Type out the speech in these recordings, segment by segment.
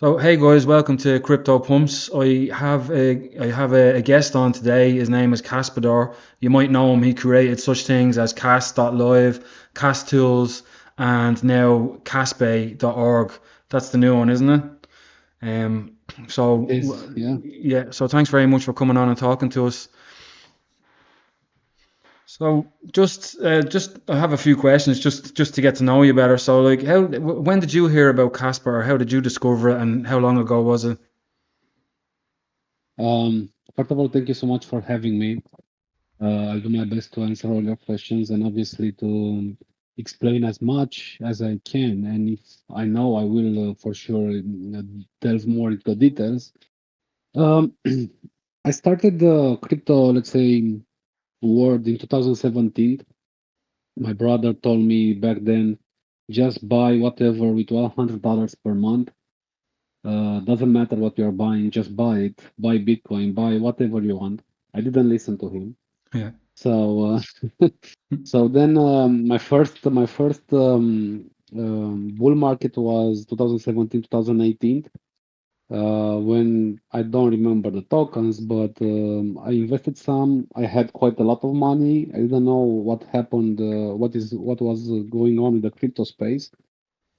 So hey guys, welcome to Crypto Pumps. I have a guest on today. His name is Kaspador. You might know him. He created such things as Cast.live, Cast Tools, and now Caspay.org. That's the new one, isn't it? Um, It is, yeah. yeah. So thanks very much for coming on and talking to us. So just I have a few questions just to get to know you better. So like, when did you hear about Casper? Or how did you discover it, and how long ago was it? First of all, thank you so much for having me. I'll do my best to answer all your questions and obviously to explain as much as I can. And if I know, I will for sure delve more into details. Um, I started the crypto, let's say, world in 2017. My brother told me back then, just buy whatever with $100 per month. Doesn't matter what you're buying, just buy it. Buy Bitcoin, buy whatever you want. I didn't listen to him. Yeah. So, so then my first bull market was 2017, 2018. When I don't remember the tokens, but I invested some. I had quite a lot of money. I didn't know what happened, what was going on in the crypto space.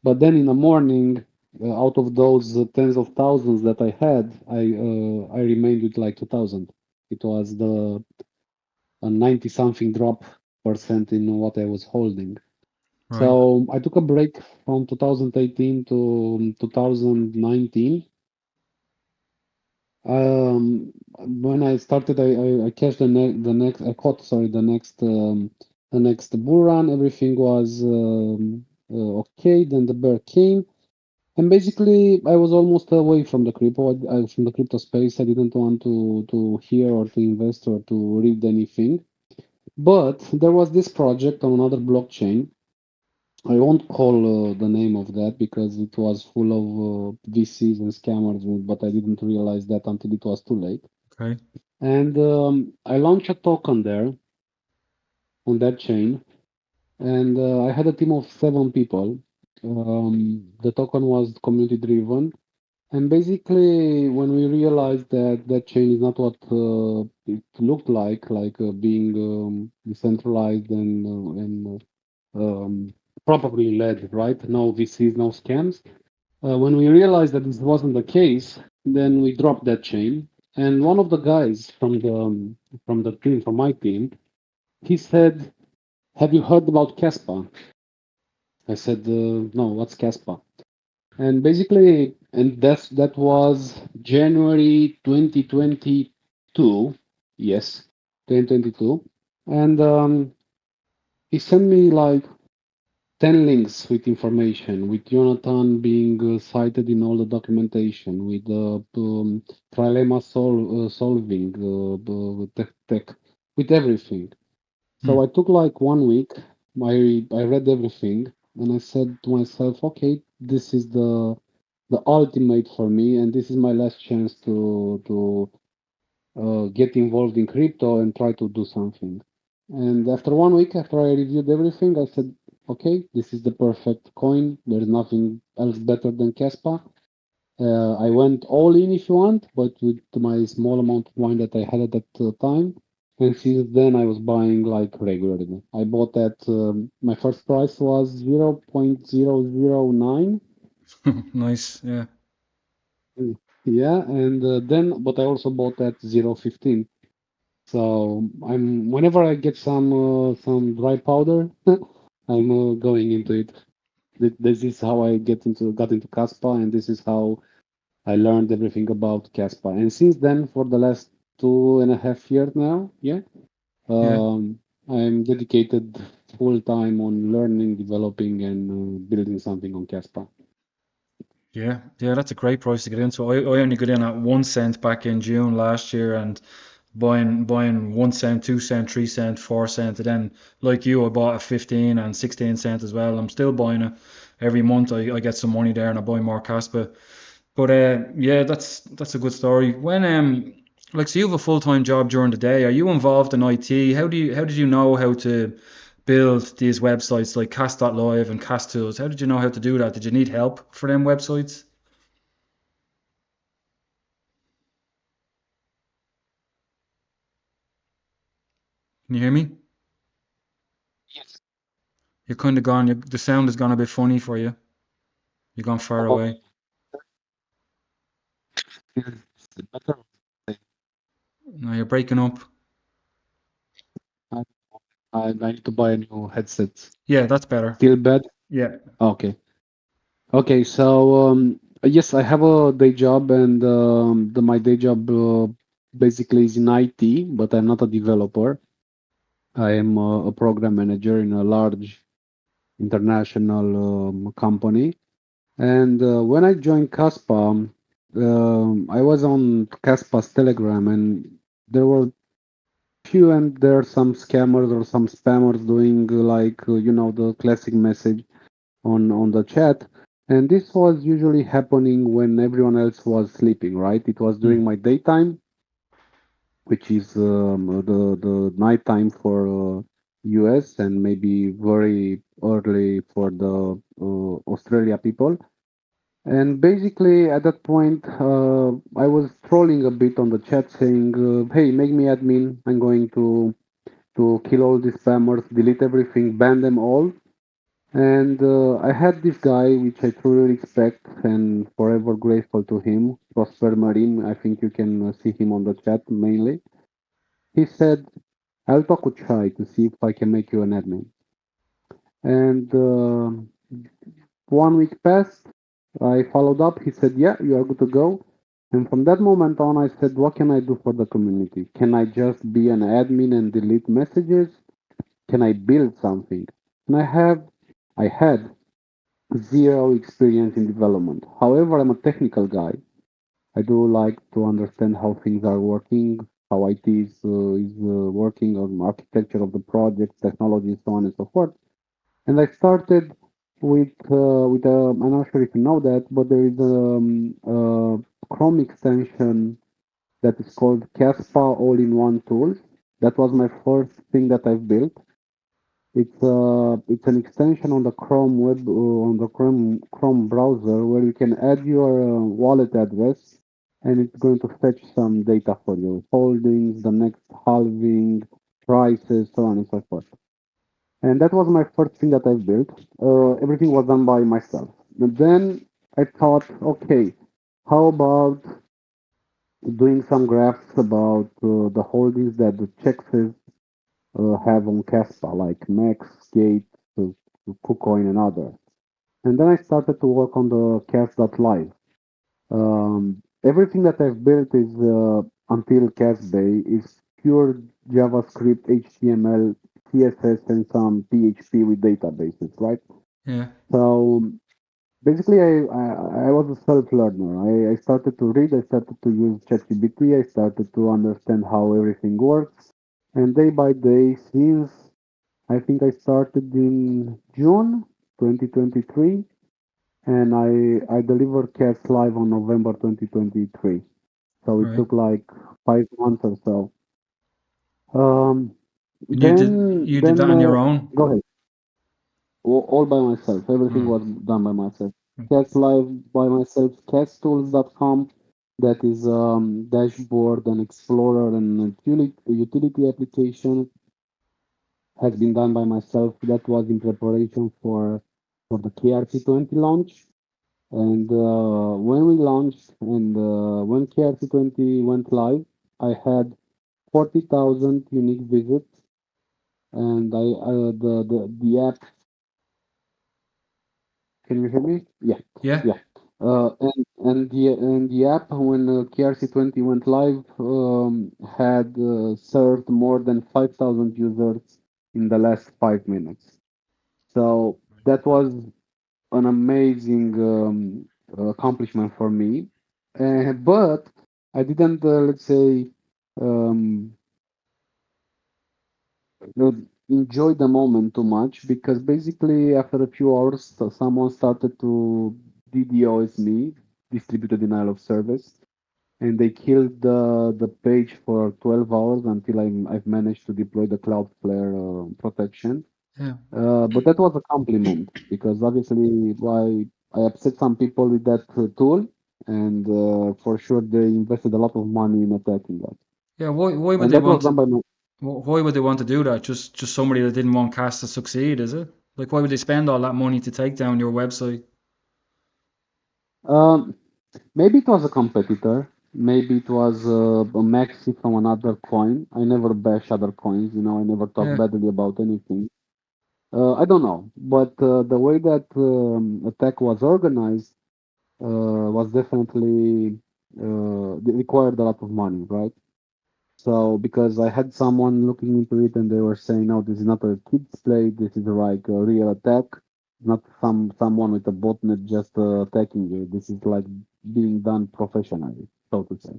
But then in the morning, out of those tens of thousands that I had, I remained with like 2,000. It was the a 90 something drop percent in what I was holding. Right. So I took a break from 2018 to 2019. When I started, I cashed the next, I caught, sorry, the next bull run. Everything was okay. Then the bear came. And basically, I was almost away from the from the crypto space. I didn't want to hear or to invest or to read anything. But there was this project on another blockchain. I won't call the name of that because it was full of VCs and scammers, but I didn't realize that until it was too late. Okay. And I launched a token there on that chain, and I had a team of 7 people. The token was community driven. And basically, when we realized that that chain is not what it looked like being decentralized and properly led, right? No VCs, no scams. When we realized that this wasn't the case, then we dropped that chain. And one of the guys from the team, from my team, he said, "Have you heard about Caspa?" I said, "No, what's Caspa?" And basically, and that was January 2022. Yes, 2022. And he sent me like 10 links with information, with Jonathan being cited in all the documentation, with trilemma solving, tech, with everything. Hmm. So I took like 1 week. I read everything, and I said to myself, okay, this is the ultimate for me, and this is my last chance to get involved in crypto and try to do something. And after 1 week, after I reviewed everything, I said, okay, this is the perfect coin. There's nothing else better than Kaspa. I went all in if you want, but with my small amount of wine that I had at that time. And since then, I was buying like regularly. I bought at my first price was 0.009. Nice. Yeah. Yeah, and then, but I also bought at 0.15. So I'm whenever I get some dry powder, I'm going into it. This is how I got into Kaspa, and this is how I learned everything about Kaspa. And since then, for the last 2.5 years now, yeah, Yeah. I'm dedicated full time on learning, developing, and building something on Kaspa. Yeah. Yeah. That's a great price to get into. I only got in at 1 cent back in June last year, and buying 1 cent, 2 cent, 3 cent, 4 cent, and then like you, I bought at 15 and 16 cent as well. I'm still buying it every month. I get some money there and I buy more Caspa. But yeah, that's a good story. When like, so you have a full-time job during the day. Are you involved in IT? How did you know how to build these websites like Cast.live and Cast Tools? How did you know how to do that? Did you need help for them websites? Can you hear me? Yes. You're kind of gone. The sound has gone a bit funny for you. You've gone far away. Okay. Is it better? No, you're breaking up. I, I need to buy a new headset. Yeah, that's better. Still bad? Yeah. Okay. Okay, so yes, I have a day job, and my day job basically is in IT, but I'm not a developer. I am a program manager in a large international company. And when I joined Kaspa, I was on Kaspa's Telegram, and there were few and there some scammers or some spammers doing the classic message on the chat. And this was usually happening when everyone else was sleeping, right? It was during Mm. my daytime, which is the nighttime for US, and maybe very early for the Australia people. And basically, at that point, I was trolling a bit on the chat, saying, "Hey, make me admin. I'm going to kill all these spammers, delete everything, ban them all." And I had this guy, which I truly respect and forever grateful to him, Prosper Marine. I think you can see him on the chat mainly. He said, "I'll talk with Shai to see if I can make you an admin." And 1 week passed. I followed up. He said, "Yeah, you are good to go." And from that moment on, I said, "What can I do for the community? Can I just be an admin and delete messages? Can I build something?" And I had zero experience in development. However, I'm a technical guy. I do like to understand how things are working, how IT is working on architecture of the project, technology, so on and so forth. And I started I'm not sure if you know that, but there is a Chrome extension that is called Kaspa All-in-One Tools. That was my first thing that I've built. It's an extension on the Chrome browser where you can add your wallet address, and it's going to fetch some data for you, holdings, the next halving, prices, so on and so forth. And that was my first thing that I built. Everything was done by myself. And then I thought, okay, how about doing some graphs about the holdings that the Czechs have on Kaspa, like Max, Gate, uh, KuCoin, and others. And then I started to work on the Cas.live. Everything that I've built is until Caspay is pure JavaScript, HTML, CSS, and some PHP with databases, right? Yeah. So basically, I was a self-learner. I started to read, I started to use ChatGPT, I started to understand how everything works. And day by day, since I think I started in June 2023, and I delivered Cats live on November 2023. So it Right. took like 5 months or so. Um, And you did that then on your own? go ahead. All by myself. Everything Mm. was done by myself. Mm. Cats live by myself. Catstools.com. That is dashboard and explorer and utility application has been done by myself. That was in preparation for the KRC20 launch. And when we launched and when KRC20 went live, I had 40,000 unique visits, and the app. Can you hear me? Yeah, Yeah. yeah. And the app when KRC20 went live had served more than 5,000 users in the last 5 minutes. So that was an amazing accomplishment for me. But I didn't, let's say, um, enjoy the moment too much because basically after a few hours, someone started to DDoS me, distributed denial of service, and they killed the page for 12 hours until I've managed to deploy the Cloudflare protection. Yeah. But that was a compliment because obviously I upset some people with that tool, and for sure they invested a lot of money in attacking that. Yeah. Why would And they that was want done to? by me. Why would they want to do that? Just somebody that didn't want Cast to succeed, is it? Like, why would they spend all that money to take down your website? Um, Maybe it was a competitor. Maybe it was a maxi from another coin. I never bash other coins, I never talk Yeah, badly about anything. I don't know, but the way that attack was organized was definitely required a lot of money, right? So because I had someone looking into it and they were saying, no, this is not a kids play. This is like a real attack, not someone with a botnet just attacking you. This is like being done professionally, so to say.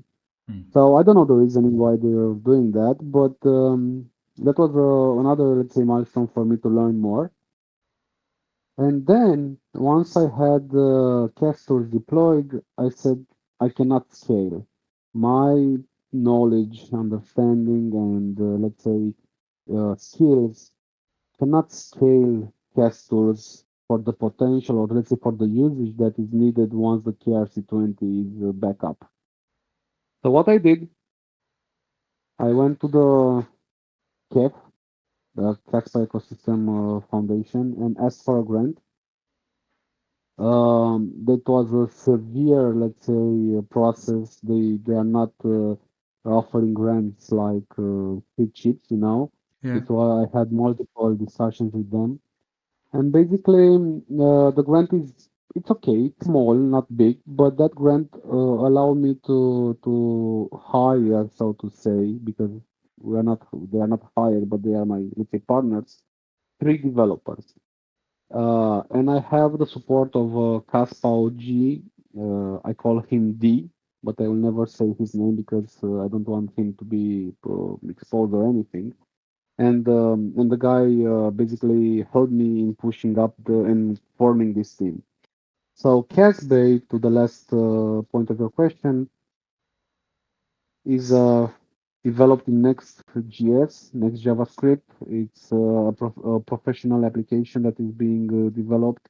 hmm. So I don't know the reasoning why they're doing that, but that was another, let's say, milestone for me to learn more. And then once I had the casters deployed, I said I cannot scale. My knowledge, understanding, and let's say skills cannot scale casters for the potential or let's say for the usage that is needed once the KRC-20 is back up. So what I did, I went to the CAF, the Caspay Ecosystem Foundation, and asked for a grant. That was a severe, let's say, process. They are not offering grants like free chips, Yeah. It's why I had multiple discussions with them. And basically, the grant is it's okay, it's small, not big, but that grant allowed me to hire, so to say, because we are not they are not hired, but they are my let's say partners, three developers. And I have the support of Kaspa OG. I call him D, but I will never say his name because I don't want him to be exposed or anything. And the guy basically helped me in pushing up and forming this team. So Casbay, to the last point of your question, is developed in Next.js, Next JavaScript. It's a professional application that is being developed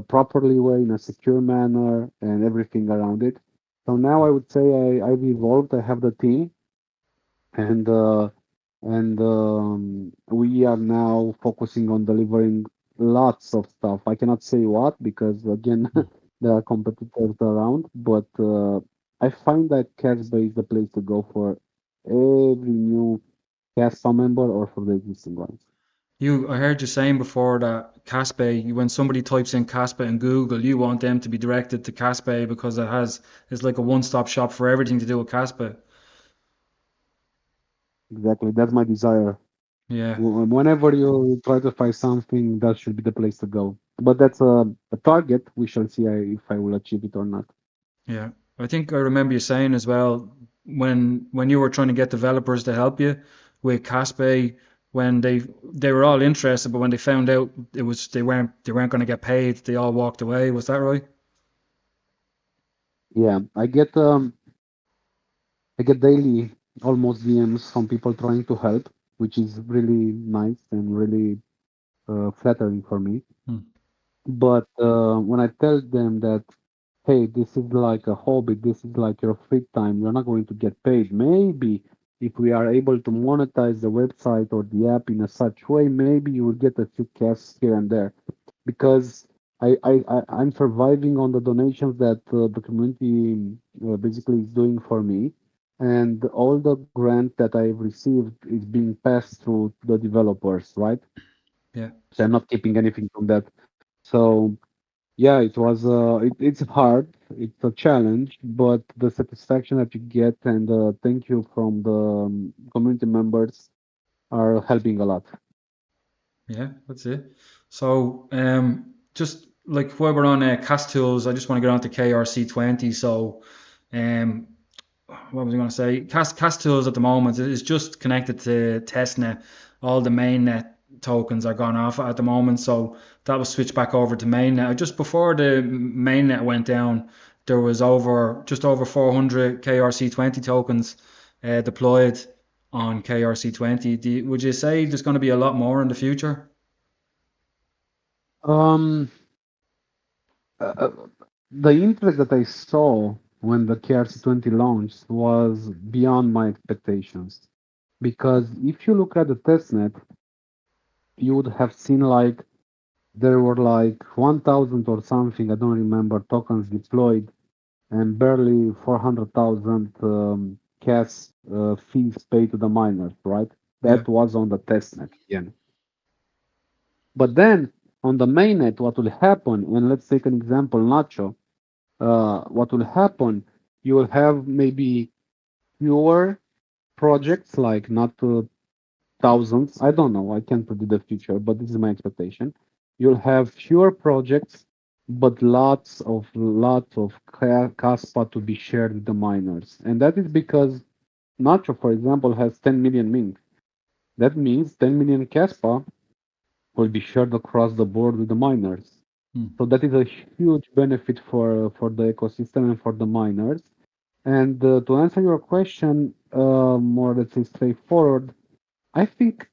properly way in a secure manner and everything around it. So now I would say I've evolved. I have the team, and we are now focusing on delivering lots of stuff. I cannot say what because again there are competitors around, but I find that Casbay is the place to go for every new Caspa member or for the existing ones. I heard you saying before that Caspay, when somebody types in Caspay in Google, you want them to be directed to Caspay because it's like a one-stop shop for everything to do with Caspay. Exactly, that's my desire. Yeah, Whenever you try to find something, that should be the place to go. But that's a target. We shall see if I will achieve it or not. yeah. I think I remember you saying as well when you were trying to get developers to help you with Caspay, when they were all interested, but when they found out they weren't going to get paid, they all walked away. Was that right? Yeah, I get daily almost DMs from people trying to help, which is really nice and really flattering for me. Hmm. But when I tell them that, hey, this is like a hobby, this is like your free time, you're not going to get paid. Maybe if we are able to monetize the website or the app in a such way, maybe you will get a few cash here and there. Because I'm surviving on the donations that the community basically is doing for me. And all the grant that I've received is being passed through the developers, right? Yeah. So I'm not keeping anything from that. So yeah, it's hard, it's a challenge, but the satisfaction that you get and thank you from the community members are helping a lot. Yeah, that's it. So, just like while we're on cast tools, I just want to get on to KRC20. So, um, what was I going to say? Cast tools at the moment is just connected to testnet. All the mainnet tokens are gone off at the moment, so that was switched back over to mainnet. Just before the mainnet went down, there was just over 400 KRC20 tokens deployed on KRC20. Would you say there's going to be a lot more in the future? Um, uh, uh, the interest that I saw when the KRC-20 launched was beyond my expectations. because if you look at the testnet, you would have seen like there were like 1,000 or something, I don't remember, tokens deployed and barely 400,000 gas fees paid to the miners, right? Yeah. That was on the testnet again. But then on the mainnet, what will happen, and let's take an example, Nacho, what will happen, you will have maybe fewer projects, like not thousands. I don't know. I can't predict the future, but this is my expectation. You'll have fewer projects, but lots of Kaspa to be shared with the miners, and that is because Nacho, for example, has 10 million mints. That means 10 million Kaspa will be shared across the board with the miners. Hmm. So that is a huge benefit for the ecosystem and for the miners. And to answer your question, more let's say straightforward, I think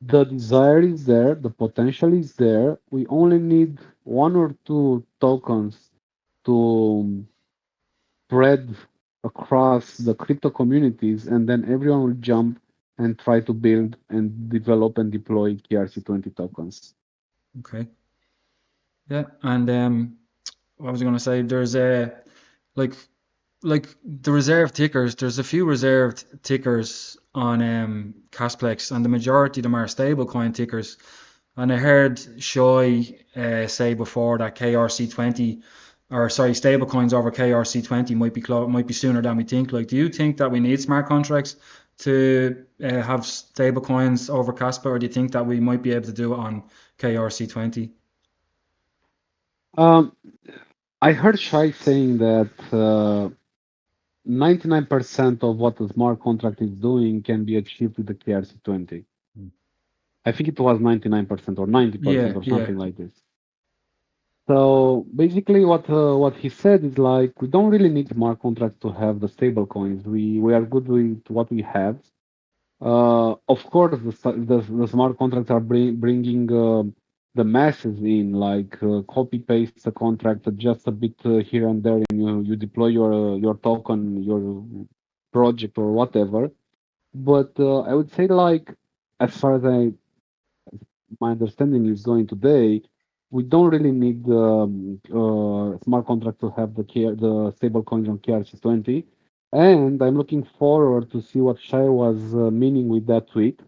the desire is there, the potential is there. We only need one or two tokens to spread across the crypto communities, and then everyone will jump and try to build and develop and deploy KRC20 tokens. Okay. Yeah. And what was I going to say? There's a like like the reserved tickers. There's a few reserved tickers on Casplex, and the majority of them are stablecoin tickers. And I heard Shoy say before that KRC20, or sorry, stablecoins over KRC20 might be sooner than we think. Like, do you think that we need smart contracts to have stablecoins over Caspa, or do you think that we might be able to do it on KRC20? Um, I heard Shai saying that 99% of what the smart contract is doing can be achieved with the KRC20. I think it was 99% or 90% Yeah, or yeah. something like this. So basically, what he said is like we don't really need smart contracts to have the stable coins. We are good with what we have. Of course, the smart contracts are bringing the masses in, like copy paste a contract, adjust a bit here and there, and you deploy your token, your project or whatever. But I would say like as far as my understanding is going today, we don't really need smart contract to have the stable coins on KRC20. And I'm looking forward to see what Shai was meaning with that tweet.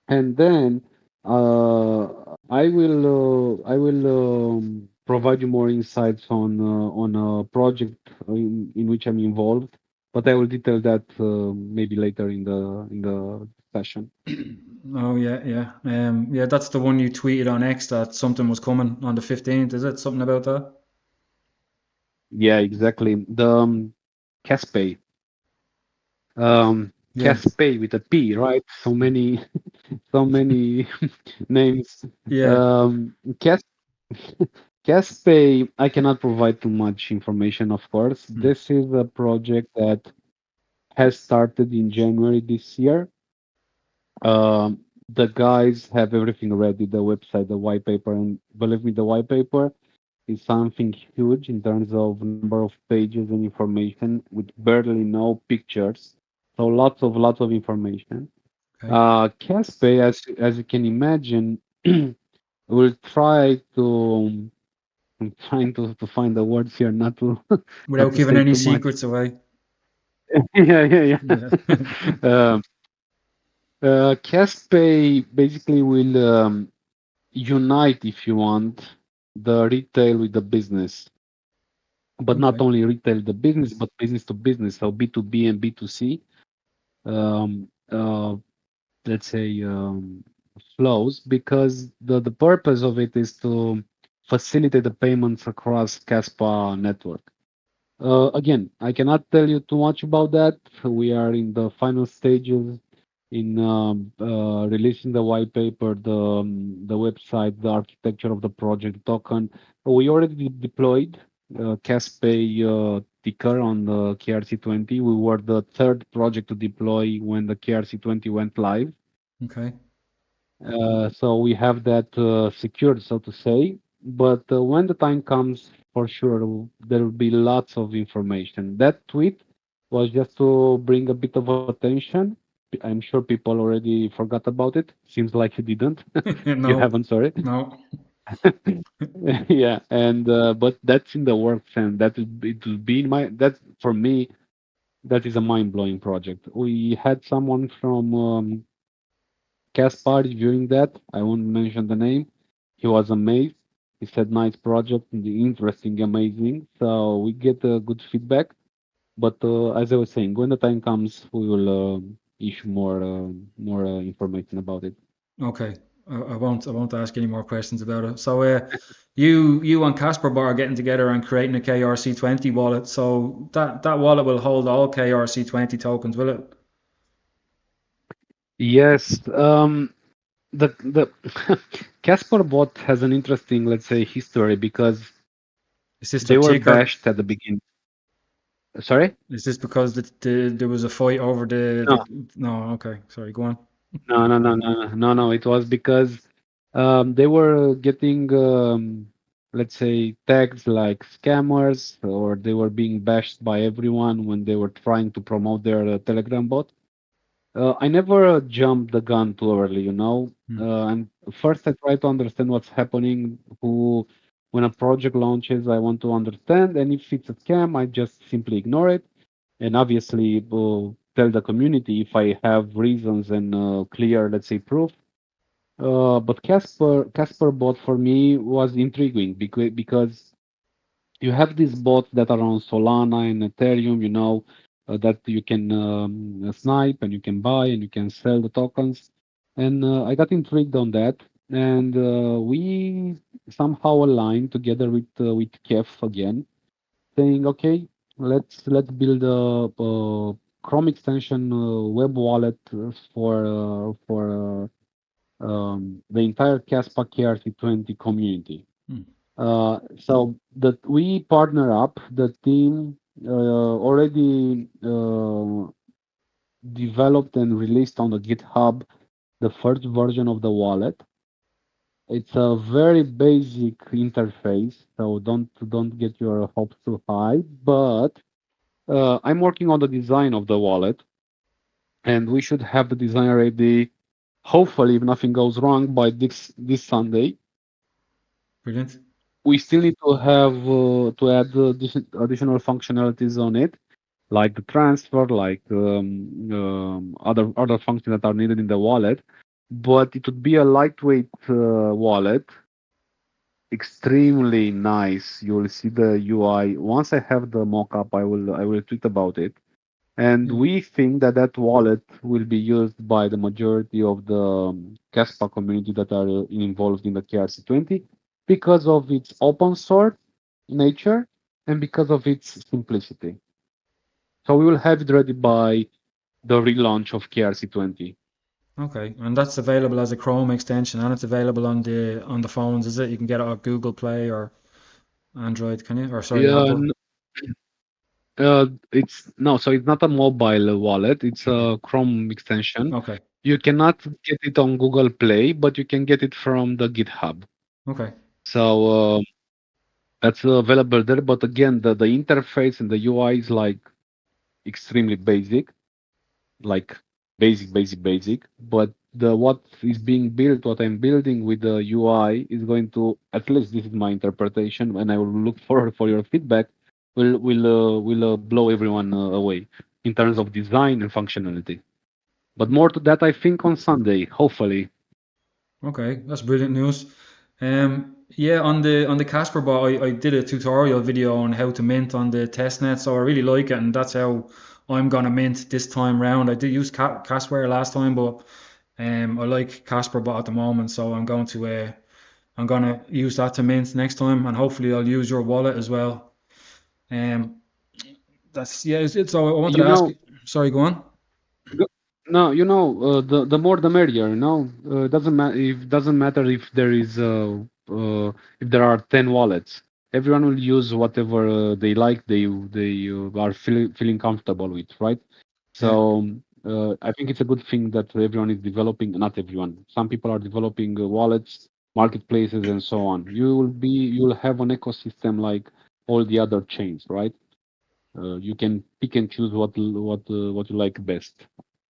And then uh, I will provide you more insights on a project in which I'm involved, but I will detail that maybe later in the session. Oh yeah, yeah. Yeah, that's the one you tweeted on X that something was coming on the 15th. Is it something about that? Yeah, exactly. The Caspay, Yeah, Caspay with a P, right? So many, so many names. yeah. Um, Cas Caspay, I cannot provide too much information, of course. Hmm. This is a project that has started in January this year. The guys have everything ready, the website, the white paper, and believe me, the white paper is something huge in terms of number of pages and information with barely no pictures. So lots of information. Okay. Caspay, as you can imagine, will try to. I'm trying to find the words here, not to not Without to giving say any too much. secrets away. Yeah, yeah, Yeah. yeah. Caspay basically will unite, if you want, the retail with the business, but not Okay. only retail the business, but business to business, so B2B and B2C. Um, uh, let's say flows, because the purpose of it is to facilitate the payments across Caspa network. Again, I cannot tell you too much about that. We are in the final stages in releasing the white paper, the website, the architecture of the project token. We already deployed Caspay ticker on the KRC20. We were the third project to deploy when the KRC20 went live. Okay. So we have that secured, so to say. But when the time comes, for sure, there will be lots of information. That tweet was just to bring a bit of attention. I'm sure people already forgot about it. Seems like you didn't. You No, haven't, sorry. no. Yeah, and but that's in the works, and it will be in my that for me that is a mind-blowing project. We had someone from Caspar during that. I won't mention the name. He was amazed. He said, "Nice project, interesting, amazing." So we get good feedback. But as I was saying, when the time comes, we will issue more information about it. Okay. I won't ask any more questions about it. So you and Casper are getting together and creating a KRC20 wallet. So that wallet will hold all KRC20 tokens, will it? Yes, the Casper bot has an interesting, let's say, history because Is this the they were ticker? bashed at the beginning. Sorry? Is this because there was a fight over No, the no, okay. Sorry, go on. no. It was because they were getting, let's say, tags like scammers, or they were being bashed by everyone when they were trying to promote their Telegram bot. I never jumped the gun too early, you know. Hmm. And first, I try to understand what's happening. When a project launches, I want to understand, and if it's a scam, I just simply ignore it. And obviously, tell the community if I have reasons and clear, let's say, proof. But Casper bot for me was intriguing because you have these bots that are on Solana and Ethereum, you know, that you can snipe and you can buy and you can sell the tokens. And I got intrigued on that, and we somehow aligned together with Kef again, saying, okay, let's build a Chrome extension web wallet for the entire Kaspa KRC20 community. Hmm. So that we partner up, the team already developed and released on the GitHub the first version of the wallet. It's a very basic interface, so don't get your hopes too high. But I'm working on the design of the wallet, and we should have the design ready. Hopefully, if nothing goes wrong, by this Sunday. Brilliant. We still need to have to add additional functionalities on it, like the transfer, like other functions that are needed in the wallet. But it would be a lightweight wallet, extremely nice. You will see the UI. Once I have the mock-up, I will tweet about it. And Yeah. we think that that wallet will be used by the majority of the Kaspa community that are involved in the KRC20 because of its open source nature and because of its simplicity. So we will have it ready by the relaunch of KRC20. Okay. And that's available as a Chrome extension and it's available on the phones, is it? You can get it on Google Play or Android, can you? Or sorry, Yeah, Apple. it's no, so it's not a mobile wallet. It's Okay. a Chrome extension. Okay. You cannot get it on Google Play, but you can get it from the GitHub. Okay. So that's available there. But again, the interface and the UI is like extremely basic, like basic. But the what is being built, what I'm building with the UI is going to, at least this is my interpretation, and I will look forward for your feedback. Will blow everyone away in terms of design and functionality. But more to that, I think on Sunday, hopefully. Okay, that's brilliant news. Yeah, on the Casper bot, I did a tutorial video on how to mint on the testnet, so I really like it, and that's how I'm gonna mint this time round. I did use Casper last time, but I like Casper bot at the moment, so I'm gonna use that to mint next time, and hopefully I'll use your wallet as well. Um, that's yeah. It's so I wanted You to ask know, you. Sorry, go on. no, the more the merrier. Doesn't matter if there is if there are 10 wallets. Everyone will use whatever they like. They are feeling comfortable with, right? So Yeah. I think it's a good thing that everyone is developing. Not everyone. Some people are developing wallets, marketplaces, and so on. You'll have an ecosystem like all the other chains, right? You can pick and choose what you like best.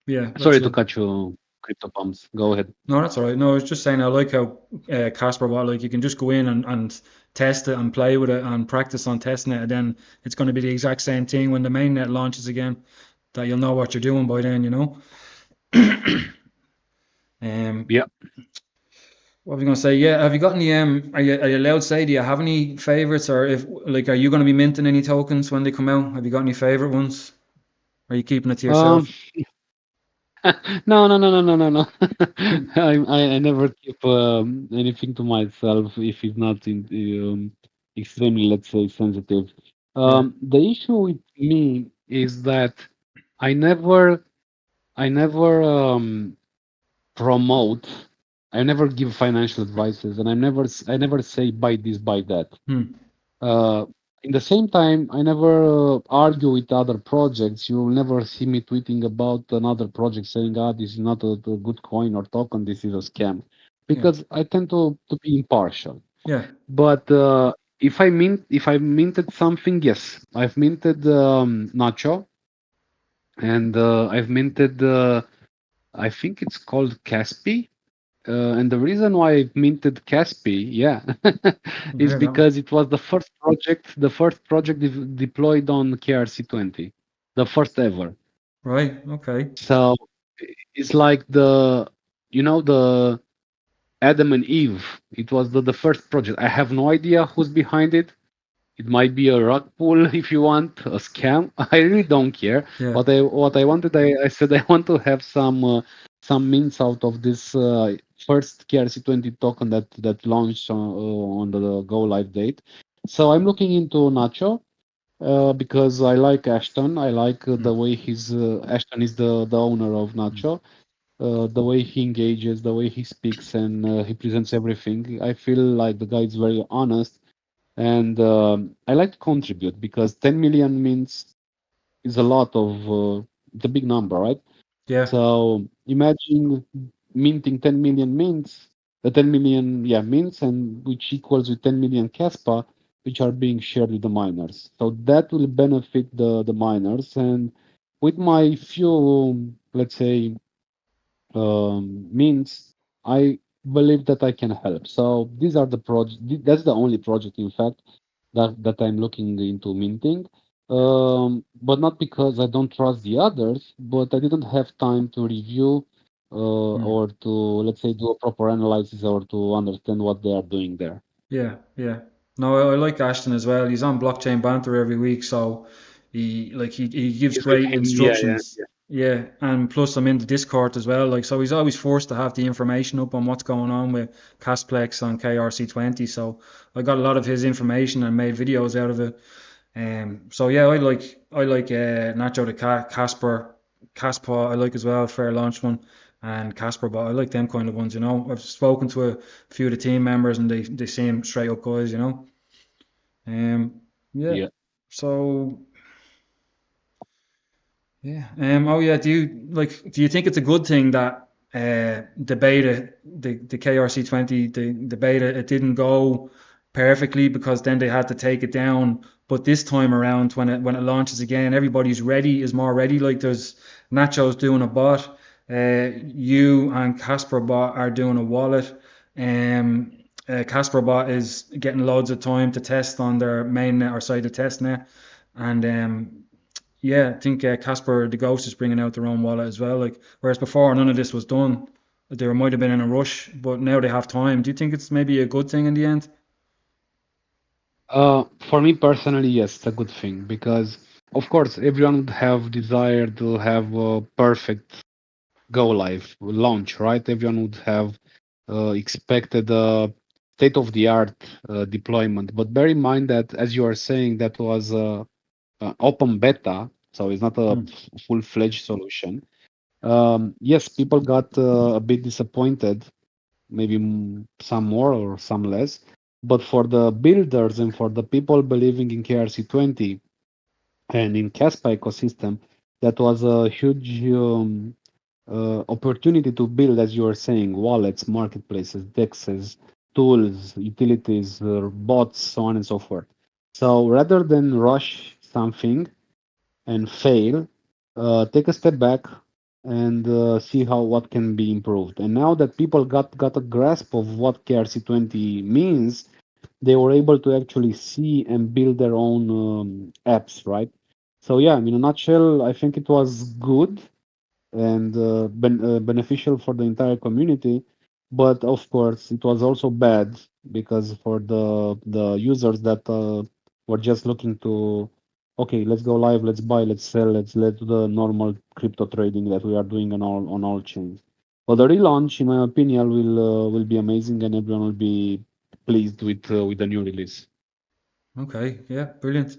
Yeah, that's Sorry to it. cut you, crypto pumps. Go ahead. No, that's all right. No, I was just saying I like how Casper bot, like you can just go in and test it and play with it and practice on testing it, and then it's going to be the exact same thing when the mainnet launches again. That you'll know what you're doing by then, you know. Um, Yeah. what was I going to say? Yeah, have you got any? Are you allowed to say? Do you have any favorites, or if like, are you going to be minting any tokens when they come out? Have you got any favorite ones? Or are you keeping it to Um, yourself? no, no, no, no, no, no, no. I never keep anything to myself if it's not extremely, let's say, sensitive. Yeah. The issue with me is that I never, I never promote, I never give financial advices, and I never say buy this, buy that. Hmm. Uh, in the same time, I never argue with other projects. You will never see me tweeting about another project saying, "Ah, this is not a good coin or token. This is a scam," Yeah. because I tend to be impartial. Yeah. But if I minted something, yes, I've minted Nacho, and I've minted. I think it's called Caspi. And the reason why I minted Caspay, yeah, I've is heard that one. because it was the first project deployed on KRC-20, the first ever. Right. Okay. So it's like the Adam and Eve. It was the first project. I have no idea who's behind it. It might be a rug pull if you want, a scam. I really don't care. Yeah. What I wanted, I said I want to have some mints out of this first KRC-20 token that launched on the go live date. So I'm looking into Nacho because I like Ashton. I like Hmm. the way Ashton is the owner of Hmm. Nacho. The way he engages, the way he speaks, and he presents everything. I feel like the guy is very honest, and I like to contribute because 10 million means is a lot of it's a big number, right? Yeah. So imagine minting 10 million mints, 10 million mints, and which equals with 10 million Kaspa, which are being shared with the miners. So that will benefit the miners, and with my few, let's say, means I believe that I can help. So these are the project. That's the only project, in fact, that I'm looking into minting. But not because I don't trust the others, but I didn't have time to review Hmm. or to, let's say, do a proper analysis or to understand what they are doing there. Yeah. Yeah. No, I like Ashton as well. He's on blockchain banter every week, so he gives It's with great him, yeah, yeah, instructions. Yeah, and plus I'm in the Discord as well. Like, so he's always forced to have the information up on what's going on with Casplex on KRC20. So I got a lot of his information and made videos out of it. So yeah, I like Nacho the Cat, Caspa I like as well, Fair Launch one, and Casper, but I like them kind of ones. I've spoken to a few of the team members and they seem straight up guys. Um, yeah. yeah. So yeah. Oh yeah. Do you think it's a good thing that the beta, the KRC20, the beta, it didn't go perfectly because then they had to take it down. But this time around, when it launches again, everybody's ready, is more ready. Like there's Nacho's doing a bot, you and Casper bot are doing a wallet. Um, Casper bot is getting loads of time to test on their main net or side of test net, and yeah, I think Casper the Ghost is bringing out their own wallet as well. Like whereas before none of this was done, they might have been in a rush, but now they have time. Do you think it's maybe a good thing in the end? For me personally, yes, it's a good thing because, of course, everyone would have desire to have a perfect go live launch, right? Everyone would have expected a state of the art deployment. But bear in mind that, as you are saying, that was open beta, so it's not a Hmm. full fledged solution. Yes, people got a bit disappointed, maybe some more or some less. But for the builders and for the people believing in KRC-20 and in Caspa ecosystem, that was a huge opportunity to build, as you were saying, wallets, marketplaces, dexes, tools, utilities, bots, so on and so forth. So rather than rush something and fail, take a step back, and see how what can be improved. And now that people got a grasp of what KRC20 means, they were able to actually see and build their own apps, right? So yeah, in a nutshell, I think it was good and beneficial for the entire community. But of course, it was also bad because for the users that were just looking to, okay, let's go live, let's buy, let's sell, let's do the normal crypto trading that we are doing on all chains. But the relaunch, in my opinion, will be amazing, and everyone will be pleased with the new release. Okay, yeah, brilliant.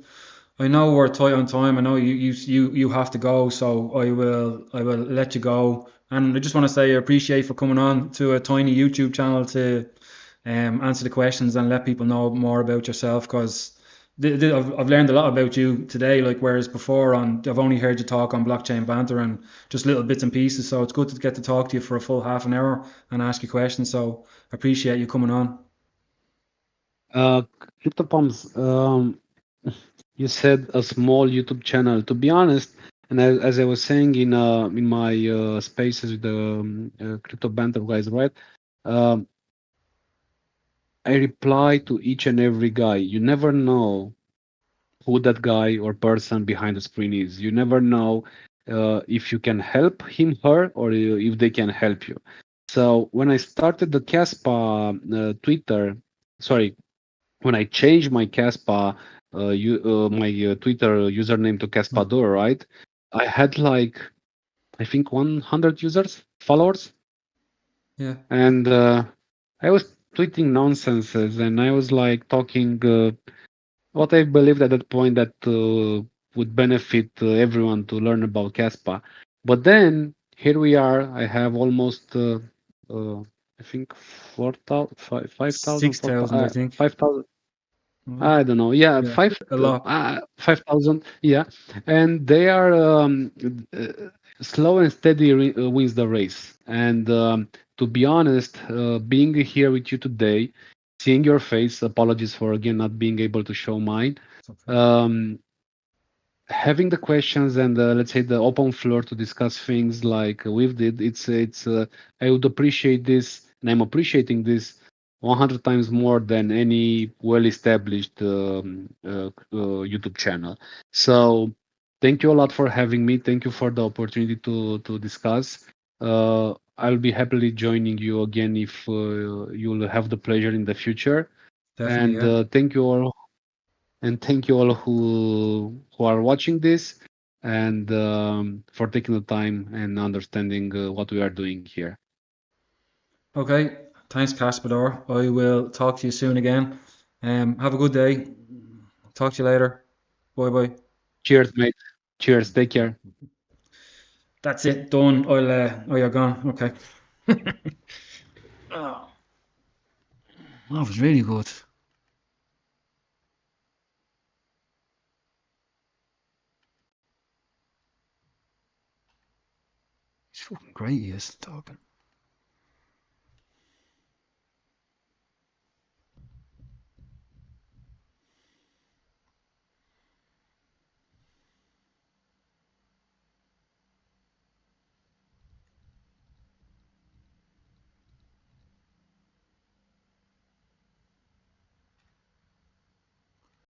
I know we're tight on time. I know you have to go, so I will let you go. And I just want to say I appreciate for coming on to a tiny YouTube channel to answer the questions and let people know more about yourself because I've learned a lot about you today. Like whereas before on I've only heard you talk on blockchain banter and just little bits and pieces. So it's good to get to talk to you for a full half an hour and ask you questions. So I appreciate you coming on. Uh, CryptoPumps, you said a small YouTube channel. To be honest, and as I was saying in my spaces with the crypto banter guys, right? Um, I reply to each and every guy. You never know who that guy or person behind the screen is. You never know if you can help him, her, or if they can help you. So when I started the Caspa Twitter, sorry, when I changed my Caspa, my Twitter username to Kaspador, right? I had like I think 100 users, followers, Yeah, and I was tweeting nonsenses, and I was like talking what I believed at that point that would benefit everyone to learn about Caspa. But then here we are. I have almost uh, I think 4,000, 5,000, 6,000 I think. 5,000. Mm, I don't know. Yeah, yeah, a lot. 5,000. Yeah, and they are uh, slow and steady wins the race. And to be honest, being here with you today, seeing your face, apologies for again not being able to show mine. It's okay. Um, Having the questions and let's say the open floor to discuss things like we've did, it's I would appreciate this, and I'm appreciating this 100 times more than any well-established YouTube channel. So thank you a lot for having me. Thank you for the opportunity to discuss. I'll be happily joining you again if you'll have the pleasure in the future. Definitely, And yeah. thank you all who are watching this and for taking the time and understanding what we are doing here. Okay, thanks, Kaspador. I will talk to you soon again. Have a good day. Talk to you later. Bye bye. Cheers, mate. Cheers. Take care. That's it. Done. Oh, you're gone. Okay. Oh, that was really good. He's fucking great. He is talking.